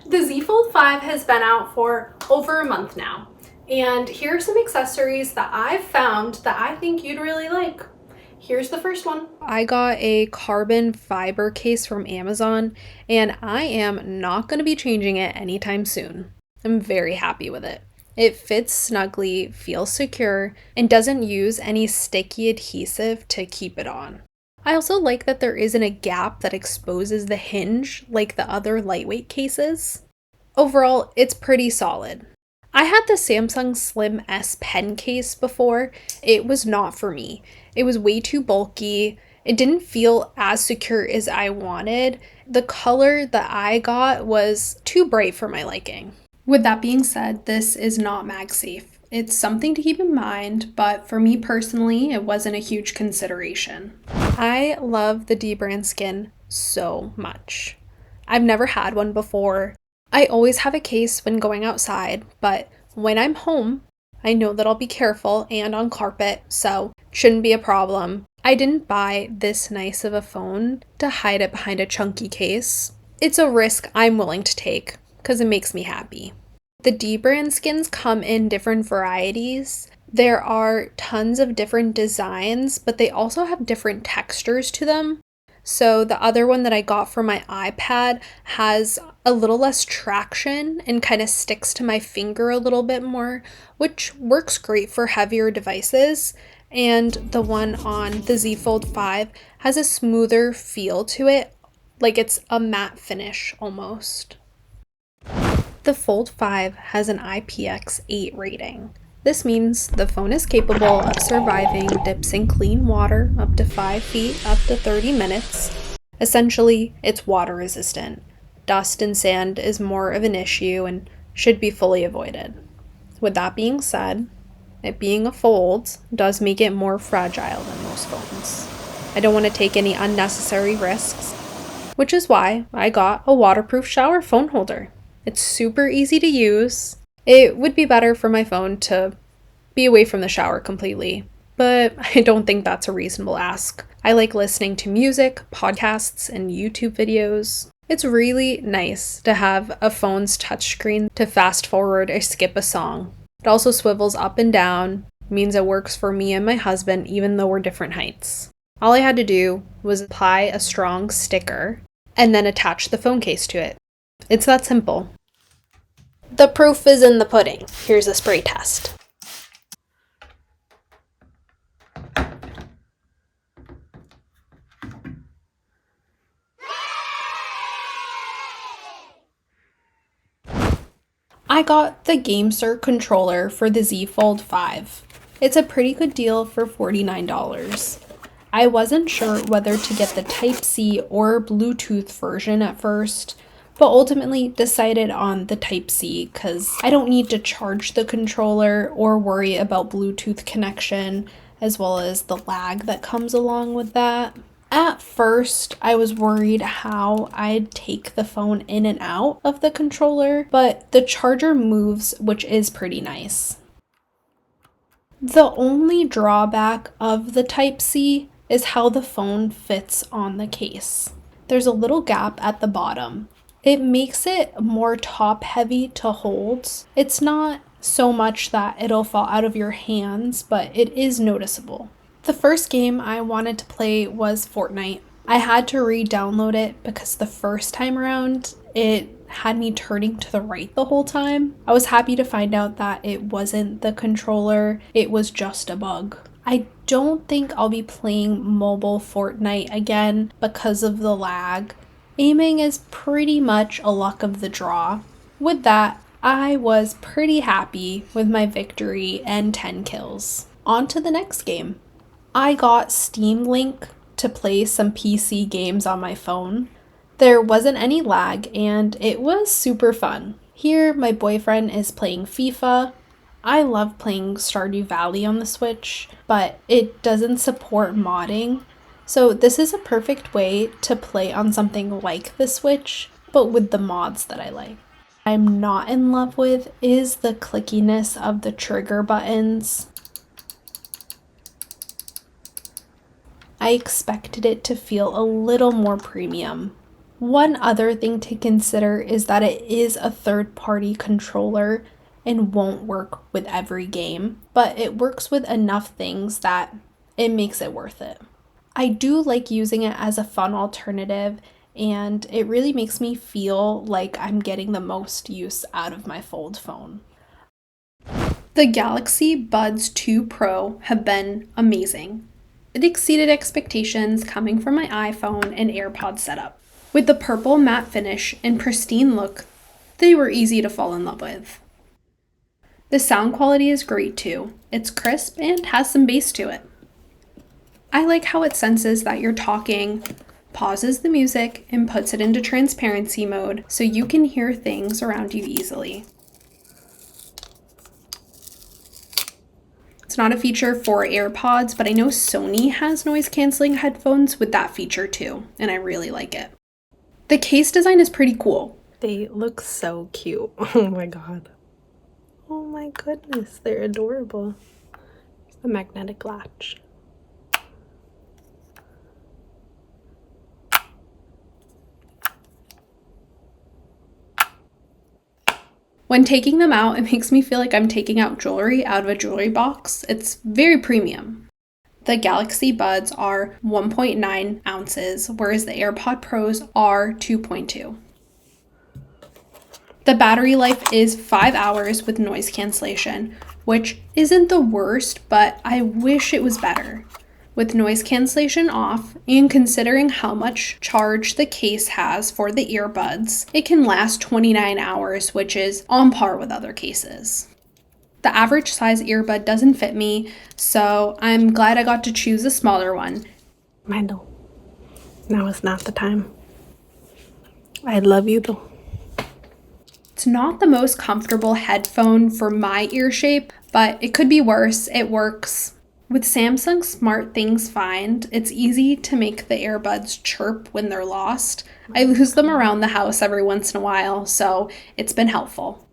The Z Fold 5 has been out for over a month now, and here are some accessories that I've found that I think you'd really like. Here's the first one. I got a carbon fiber case from Amazon, and I am not going to be changing it anytime soon. I'm very happy with it. It fits snugly, feels secure, and doesn't use any sticky adhesive to keep it on. I also like that there isn't a gap that exposes the hinge like the other lightweight cases. Overall, it's pretty solid. I had the Samsung Slim S pen case before. It was not for me. It was way too bulky. It didn't feel as secure as I wanted. The color that I got was too bright for my liking. With that being said, this is not MagSafe. It's something to keep in mind, but for me personally, it wasn't a huge consideration. I love the Dbrand Skin so much. I've never had one before. I always have a case when going outside, but when I'm home, I know that I'll be careful and on carpet, so shouldn't be a problem. I didn't buy this nice of a phone to hide it behind a chunky case. It's a risk I'm willing to take because it makes me happy. The Dbrand skins come in different varieties. There are tons of different designs, but they also have different textures to them. So the other one that I got for my iPad has a little less traction and kind of sticks to my finger a little bit more, which works great for heavier devices. And the one on the Z Fold 5 has a smoother feel to it, like it's a matte finish almost. The Fold 5 has an IPX8 rating. This means the phone is capable of surviving dips in clean water up to 5 feet, up to 30 minutes. Essentially, it's water resistant. Dust and sand is more of an issue and should be fully avoided. With that being said, it being a fold does make it more fragile than most phones. I don't want to take any unnecessary risks, which is why I got a waterproof shower phone holder. It's super easy to use. It would be better for my phone to be away from the shower completely, but I don't think that's a reasonable ask. I like listening to music, podcasts, and YouTube videos. It's really nice to have a phone's touchscreen to fast forward or skip a song. It also swivels up and down, means it works for me and my husband even though we're different heights. All I had to do was apply a strong sticker and then attach the phone case to it. It's that simple. The proof is in the pudding. Here's a spray test. I got the GameSir controller for the Z Fold 5. It's a pretty good deal for $49. I wasn't sure whether to get the Type-C or Bluetooth version at first, but ultimately decided on the Type-C because I don't need to charge the controller or worry about Bluetooth connection, as well as the lag that comes along with that. At first, I was worried how I'd take the phone in and out of the controller, but the charger moves, which is pretty nice. The only drawback of the Type-C is how the phone fits on the case. There's a little gap at the bottom. It makes it more top-heavy to hold. It's not so much that it'll fall out of your hands, but it is noticeable. The first game I wanted to play was Fortnite. I had to re-download it because the first time around, it had me turning to the right the whole time. I was happy to find out that it wasn't the controller, it was just a bug. I don't think I'll be playing mobile Fortnite again because of the lag. Aiming is pretty much a luck of the draw. With that, I was pretty happy with my victory and 10 kills. On to the next game. I got Steam Link to play some PC games on my phone. There wasn't any lag and it was super fun. Here, my boyfriend is playing FIFA. I love playing Stardew Valley on the Switch, but it doesn't support modding. So this is a perfect way to play on something like the Switch, but with the mods that I like. I'm not in love with is the clickiness of the trigger buttons. I expected it to feel a little more premium. One other thing to consider is that it is a third-party controller and won't work with every game, but it works with enough things that it makes it worth it. I do like using it as a fun alternative, and it really makes me feel like I'm getting the most use out of my fold phone. The Galaxy Buds 2 Pro have been amazing. It exceeded expectations coming from my iPhone and AirPods setup. With the purple matte finish and pristine look, they were easy to fall in love with. The sound quality is great too. It's crisp and has some bass to it. I like how it senses that you're talking, pauses the music, and puts it into transparency mode so you can hear things around you easily. It's not a feature for AirPods, but I know Sony has noise-canceling headphones with that feature too, and I really like it. The case design is pretty cool. They look so cute. Oh my god. Oh my goodness, they're adorable. It's the magnetic latch. When taking them out, it makes me feel like I'm taking out jewelry out of a jewelry box. It's very premium. The Galaxy Buds are 1.9 ounces, whereas the AirPod Pros are 2.2. The battery life is 5 hours with noise cancellation, which isn't the worst, but I wish it was better. With noise cancellation off, and considering how much charge the case has for the earbuds, it can last 29 hours, which is on par with other cases. The average size earbud doesn't fit me, so I'm glad I got to choose a smaller one. Milo, now is not the time. I love you though. It's not the most comfortable headphone for my ear shape, but it could be worse. It works. With Samsung SmartThings Find, it's easy to make the earbuds chirp when they're lost. I lose them around the house every once in a while, so it's been helpful.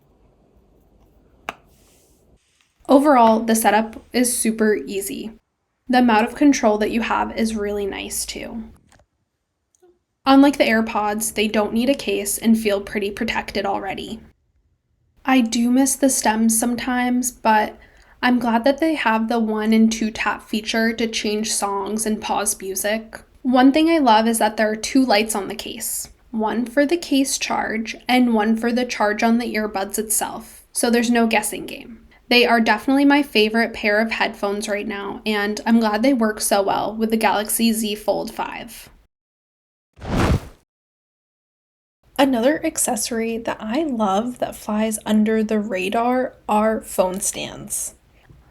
Overall, the setup is super easy. The amount of control that you have is really nice too. Unlike the AirPods, they don't need a case and feel pretty protected already. I do miss the stems sometimes, but I'm glad that they have the 1 and 2 tap feature to change songs and pause music. One thing I love is that there are 2 lights on the case. One for the case charge and one for the charge on the earbuds itself, so there's no guessing game. They are definitely my favorite pair of headphones right now, and I'm glad they work so well with the Galaxy Z Fold 5. Another accessory that I love that flies under the radar are phone stands.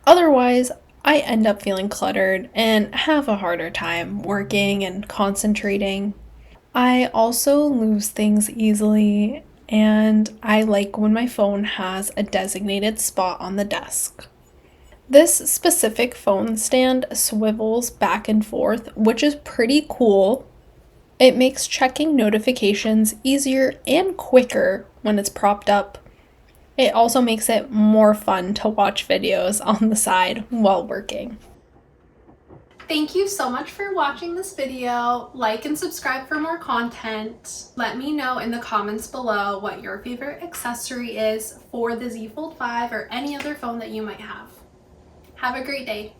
Otherwise, I end up feeling cluttered and have a harder time working and concentrating. I also lose things easily, and I like when my phone has a designated spot on the desk. This specific phone stand swivels back and forth, which is pretty cool. It makes checking notifications easier and quicker when it's propped up. It also makes it more fun to watch videos on the side while working. Thank you so much for watching this video. Like and subscribe for more content. Let me know in the comments below what your favorite accessory is for the Z Fold 5 or any other phone that you might have. Have a great day.